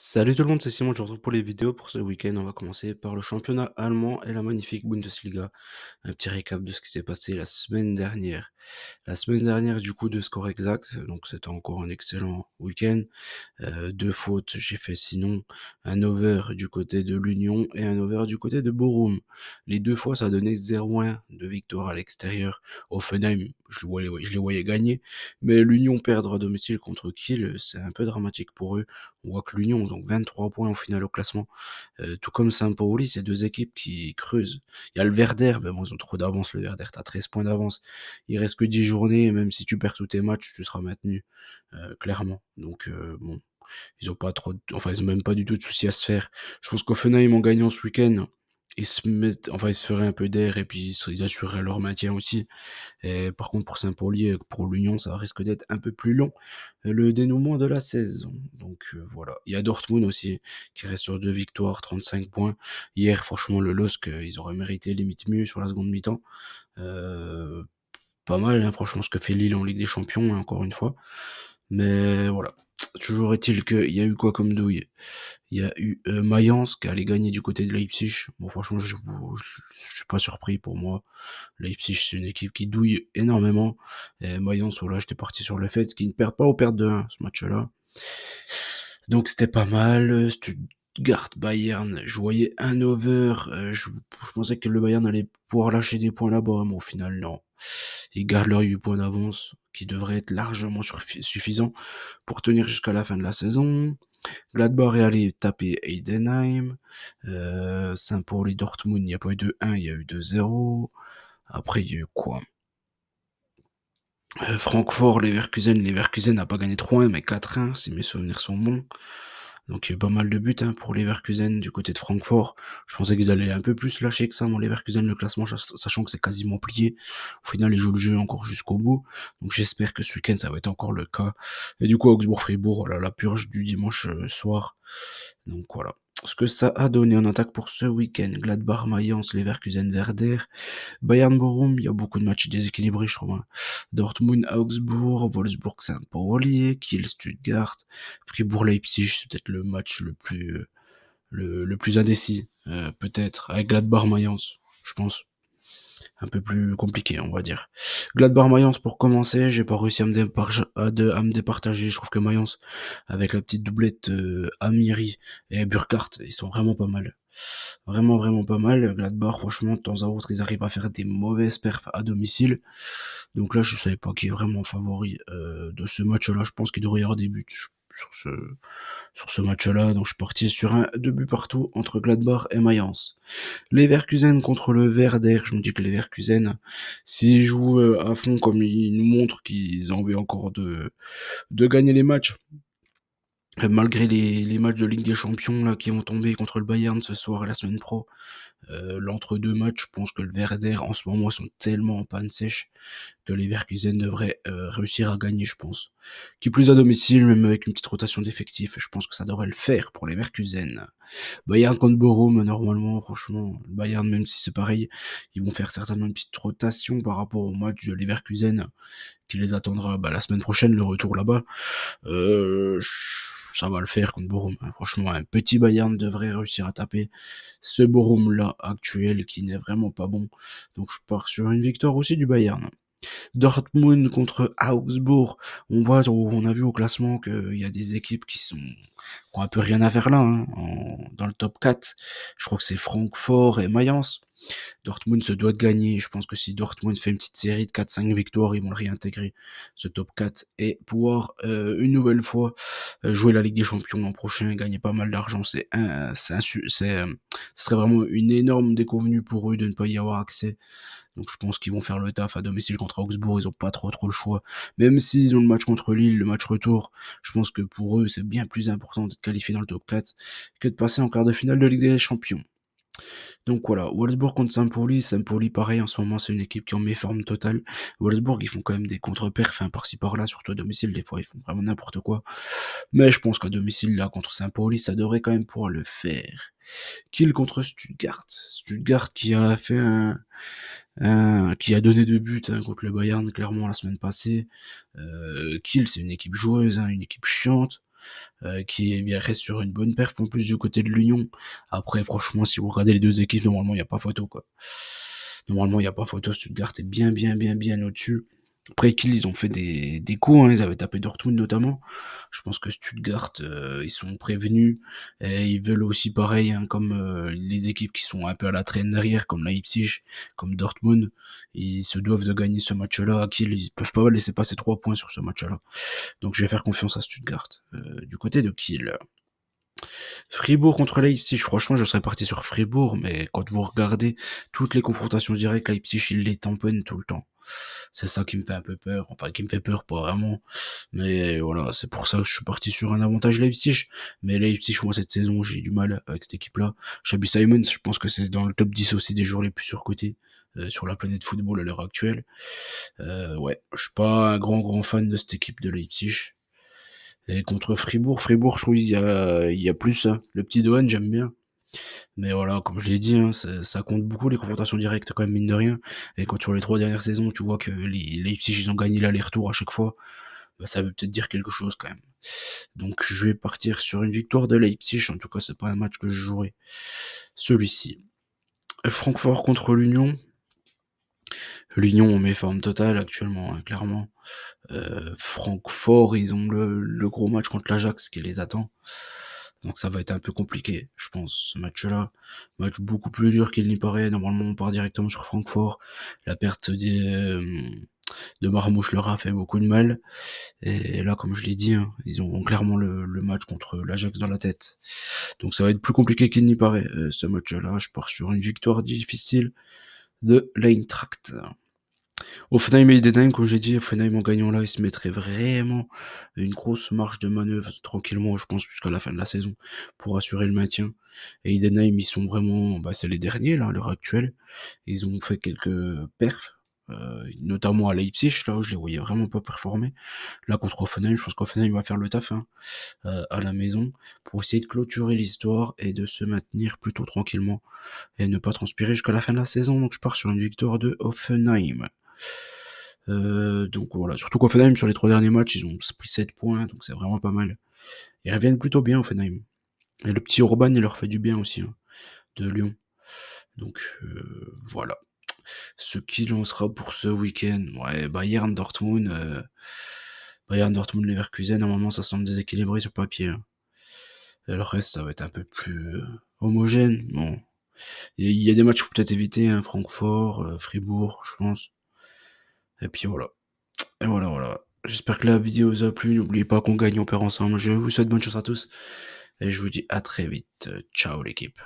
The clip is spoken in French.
Salut tout le monde, c'est Simon, je vous retrouve pour les vidéos. Pour ce week-end, on va commencer par le championnat allemand et la magnifique Bundesliga. Un petit récap de ce qui s'est passé la semaine dernière. La semaine dernière, du coup, de score exact, donc c'était encore un excellent week-end. 2 fautes, j'ai fait sinon un over du côté de l'Union et un over du côté de Bochum. Les 2 fois, ça donnait 0-1 de victoire à l'extérieur. Hoffenheim, je les voyais gagner, mais l'Union perdre à domicile contre Kiel, c'est un peu dramatique pour eux. On voit que l'Union, donc 23 points au final au classement, tout comme Saint-Pauli, c'est 2 équipes qui creusent. Il y a le Werder, mais bon, ils ont trop d'avance, le Werder, tu 13 points d'avance. Il reste que 10 journées, et même si tu perds tous tes matchs, tu seras maintenu, clairement. Donc bon, ils ont pas trop, enfin, ils ont même pas du tout de soucis à se faire. Je pense qu'Offenheim, en gagnant ce week-end, ils se feraient un peu d'air et puis ils assureraient leur maintien aussi. Et par contre, pour Saint-Pauli et pour l'Union, ça risque d'être un peu plus long, le dénouement de la saison. Donc voilà. Il y a Dortmund aussi, qui reste sur 2 victoires, 35 points. Hier, franchement, le LOSC, ils auraient mérité limite mieux sur la seconde mi-temps. Heu, Pas mal, hein, franchement, ce que fait Lille en Ligue des Champions, hein, encore une fois. Mais voilà. Toujours est-il qu'il y a eu quoi comme douille? Il y a eu, Mayence qui allait gagner du côté de Leipzig. Bon, franchement, je suis pas surpris pour moi. Leipzig, c'est une équipe qui douille énormément. Et Mayence, voilà, j'étais parti sur le fait qu'ils ne perdent pas ou perdent de 1 ce match-là. Donc c'était pas mal. Stuttgart, Bayern, je voyais un over. Je pensais que le Bayern allait pouvoir lâcher des points là-bas, mais au final, non. Ils gardent leurs 8 points d'avance, qui devraient être largement suffisants pour tenir jusqu'à la fin de la saison. Gladbach est allé taper Heidenheim. Saint-Pauli, Dortmund, il n'y a pas eu de 1, il y a eu 2-0. Après, il y a eu quoi? Francfort, Leverkusen. Leverkusen n'a pas gagné 3-1, mais 4-1, si mes souvenirs sont bons. Donc il y a eu pas mal de buts, hein, pour Leverkusen du côté de Francfort. Je pensais qu'ils allaient un peu plus lâcher que ça, mon Leverkusen, le classement, sachant que c'est quasiment plié. Au final, ils jouent le jeu encore jusqu'au bout. Donc j'espère que ce week-end, ça va être encore le cas. Et du coup, Augsbourg-Fribourg, voilà, la purge du dimanche soir. Donc voilà. Ce que ça a donné en attaque pour ce week-end. Gladbach, Mayence, Leverkusen, Werder. Bayern Bochum, il y a beaucoup de matchs déséquilibrés, je trouve, hein. Dortmund, Augsbourg, Wolfsburg, Saint-Pauli, Kiel, Stuttgart, Fribourg, Leipzig, c'est peut-être le match le plus indécis, peut-être, avec Gladbach, Mayence, je pense. Un peu plus compliqué, on va dire. Gladbach Mayence pour commencer, j'ai pas réussi à me départager. Je trouve que Mayence, avec la petite doublette Amiri et Burkhardt, ils sont vraiment pas mal. Vraiment, vraiment pas mal. Gladbach, franchement, de temps à autre, ils arrivent à faire des mauvaises perfs à domicile. Donc là, je savais pas qui est vraiment favori de ce match-là. Je pense qu'il devrait y avoir des buts sur ce match-là. Donc je suis parti sur un 2 buts partout entre Gladbach et Mayence. Leverkusen contre le Werder, je me dis que Leverkusen, s'ils jouent à fond comme ils nous montrent qu'ils ont envie encore de gagner les matchs, malgré les matchs de Ligue des Champions là qui vont tomber contre le Bayern ce soir et la semaine pro, l'entre-deux matchs, je pense que le Werder en ce moment sont tellement en panne sèche que les Leverkusen devraient réussir à gagner, je pense. Qui plus à domicile, même avec une petite rotation d'effectifs, je pense que ça devrait le faire pour les Leverkusen. Bayern contre Bochum, normalement, franchement, le Bayern, même si c'est pareil, ils vont faire certainement une petite rotation par rapport au match de Leverkusen qui les attendra la semaine prochaine, le retour là-bas. Ça va le faire contre Bochum, hein. Franchement, un petit Bayern devrait réussir à taper ce Bochum-là actuel qui n'est vraiment pas bon. Donc je pars sur une victoire aussi du Bayern. Dortmund contre Augsbourg. On a vu au classement qu'il y a des équipes qui ont un peu rien à faire là, hein, dans le top 4. Je crois que c'est Francfort et Mayence. Dortmund se doit de gagner. Je pense que si Dortmund fait une petite série de 4-5 victoires, ils vont le réintégrer, ce top 4, et pouvoir une nouvelle fois jouer la Ligue des Champions l'an prochain et gagner pas mal d'argent. Ce serait vraiment une énorme déconvenue pour eux de ne pas y avoir accès. Donc je pense qu'ils vont faire le taf à domicile contre Augsbourg, ils ont pas trop le choix. Même s'ils ont le match contre Lille, le match retour, je pense que pour eux, c'est bien plus important d'être qualifié dans le top 4 que de passer en quart de finale de Ligue des Champions. Donc voilà, Wolfsburg contre Saint-Pauli. Saint-Pauli, pareil, en ce moment, c'est une équipe qui est en méforme totale. Wolfsburg, ils font quand même des contre-perfs, hein, par-ci par-là, surtout à domicile, des fois, ils font vraiment n'importe quoi. Mais je pense qu'à domicile, là, contre Saint-Pauli, ça devrait quand même pouvoir le faire. Kiel contre Stuttgart. Stuttgart qui a donné 2 buts, hein, contre le Bayern, clairement, la semaine passée. Kiel, c'est une équipe joueuse, hein, une équipe chiante. qui eh bien reste sur une bonne perf en plus du côté de l'Union. Après franchement si vous regardez les 2 équipes normalement il y a pas photo quoi. Normalement il y a pas photo, Stuttgart est bien, bien, bien, bien au-dessus. Après Kiel, ils ont fait des coups, hein, ils avaient tapé Dortmund notamment. Je pense que Stuttgart, ils sont prévenus et ils veulent aussi pareil, hein, comme, les équipes qui sont un peu à la traîne derrière comme Leipzig, comme Dortmund. Ils se doivent de gagner ce match-là. Kiel, ils peuvent pas laisser passer 3 points sur ce match-là. Donc je vais faire confiance à Stuttgart. Du côté de Kiel. Fribourg contre Leipzig, franchement, je serais parti sur Fribourg, mais quand vous regardez toutes les confrontations directes, Leipzig, il les tamponne tout le temps. C'est ça qui me fait un peu peur. Enfin, qui me fait peur, pas vraiment. Mais voilà, c'est pour ça que je suis parti sur un avantage Leipzig. Mais Leipzig, moi, cette saison, j'ai du mal avec cette équipe-là. Xabi Simons, je pense que c'est dans le top 10 aussi des joueurs les plus surcotés sur la planète football à l'heure actuelle. Ouais, je suis pas un grand fan de cette équipe de Leipzig. Et contre Fribourg, je trouve il y a plus, hein. Le petit Dohan, j'aime bien. Mais voilà, comme je l'ai dit, hein, ça compte beaucoup les confrontations directes quand même, mine de rien. Et quand sur les 3 dernières saisons, tu vois que les Leipzig, ils ont gagné l'aller-retour à chaque fois, bah, ça veut peut-être dire quelque chose quand même. Donc je vais partir sur une victoire de Leipzig, en tout cas c'est pas un match que je jouerai. Celui-ci. Francfort contre l'Union. L'Union on met forme totale actuellement, hein, clairement. Francfort, ils ont le gros match contre l'Ajax qui les attend. Donc ça va être un peu compliqué, je pense, ce match-là. Match beaucoup plus dur qu'il n'y paraît. Normalement, on part directement sur Francfort. La perte de Marmouche leur a fait beaucoup de mal. Et là, comme je l'ai dit, hein, ils ont clairement le match contre l'Ajax dans la tête. Donc ça va être plus compliqué qu'il n'y paraît, ce match-là. Je pars sur une victoire difficile de l'Eintracht. Hoffenheim et Heidenheim, comme j'ai dit, Hoffenheim en gagnant là, ils se mettraient vraiment une grosse marge de manœuvre tranquillement, je pense, jusqu'à la fin de la saison pour assurer le maintien. Et Heidenheim, ils sont vraiment, bah, c'est les derniers là à l'heure actuelle. Ils ont fait quelques perfs, notamment à Leipzig, là où je les voyais vraiment pas performer. Là contre Hoffenheim, je pense qu'Hoffenheim va faire le taf hein, à la maison pour essayer de clôturer l'histoire et de se maintenir plutôt tranquillement et ne pas transpirer jusqu'à la fin de la saison. Donc je pars sur une victoire de Hoffenheim. Donc voilà, surtout qu'Offenheim sur les 3 derniers matchs, ils ont pris 7 points, donc c'est vraiment pas mal. Ils reviennent plutôt bien Offenheim. Et le petit Orban, il leur fait du bien aussi, hein, de Lyon. Donc voilà. Ce qui lancera pour ce week-end, ouais, Bayern Dortmund Leverkusen, normalement ça semble déséquilibré sur papier. Hein. Et le reste, ça va être un peu plus homogène. Bon, il y a des matchs qu'il faut peut-être éviter, hein, Francfort, Fribourg, je pense. Et puis voilà. Et voilà, voilà. J'espère que la vidéo vous a plu. N'oubliez pas qu'on gagne, on perd ensemble. Je vous souhaite bonne chance à tous. Et je vous dis à très vite. Ciao l'équipe.